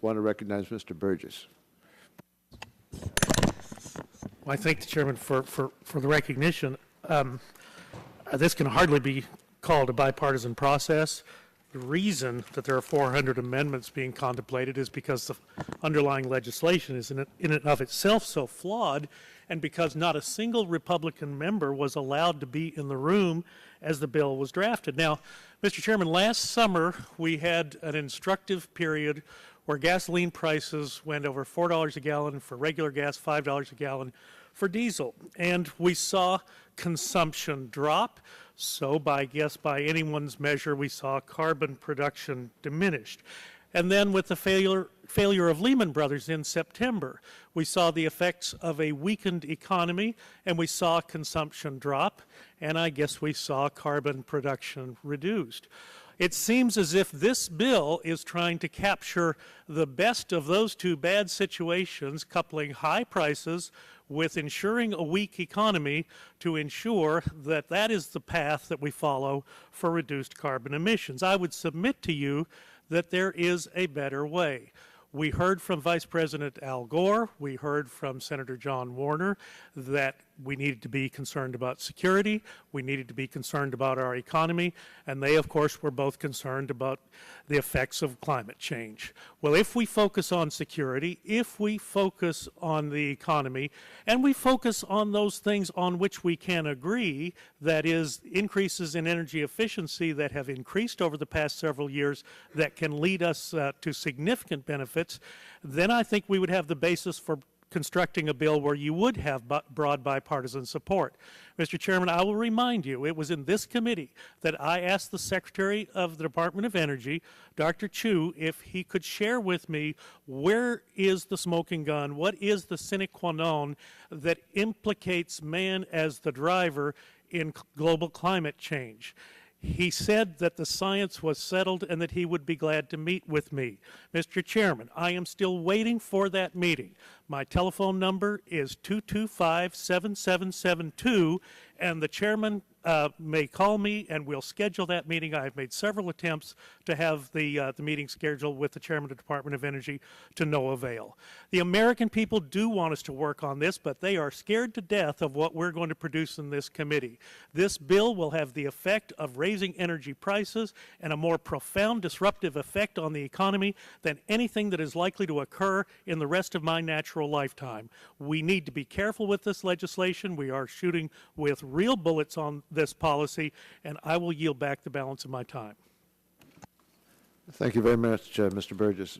want to recognize Mr. Burgess. Well, I thank the chairman for the recognition. This can hardly be called a bipartisan process. The reason that there are 400 amendments being contemplated is because the underlying legislation is in and of itself so flawed, and because not a single Republican member was allowed to be in the room as the bill was drafted. Now, Mr. Chairman, last summer we had an instructive period where gasoline prices went over $4 a gallon for regular gas, $5 a gallon for diesel, and we saw consumption drop. So by anyone's measure, we saw carbon production diminished. And then with the failure of Lehman Brothers in September, we saw the effects of a weakened economy, and we saw consumption drop, and I guess we saw carbon production reduced. It seems as if this bill is trying to capture the best of those two bad situations, coupling high prices with ensuring a weak economy to ensure that that is the path that we follow for reduced carbon emissions. I would submit to you that there is a better way. We heard from Vice President Al Gore, we heard from Senator John Warner that we needed to be concerned about security, we needed to be concerned about our economy, and they, of course, were both concerned about the effects of climate change. Well, if we focus on security, if we focus on the economy, and we focus on those things on which we can agree, that is, increases in energy efficiency that have increased over the past several years that can lead us to significant benefits, then I think we would have the basis for constructing a bill where you would have broad bipartisan support. Mr. Chairman, I will remind you, it was in this committee that I asked the Secretary of the Department of Energy, Dr. Chu, if he could share with me where is the smoking gun, what is the sine qua non that implicates man as the driver in global climate change. He said that the science was settled and that he would be glad to meet with me. Mr. Chairman, I am still waiting for that meeting. My telephone number is 225-7772, and the chairman may call me and we'll schedule that meeting. I have made several attempts to have the meeting scheduled with the chairman of the Department of Energy to no avail. The American people do want us to work on this, but they are scared to death of what we're going to produce in this committee. This bill will have the effect of raising energy prices and a more profound disruptive effect on the economy than anything that is likely to occur in the rest of my natural lifetime. We need to be careful with this legislation. We are shooting with real bullets on this policy, and I will yield back the balance of my time. Thank you very much, Mr. Burgess.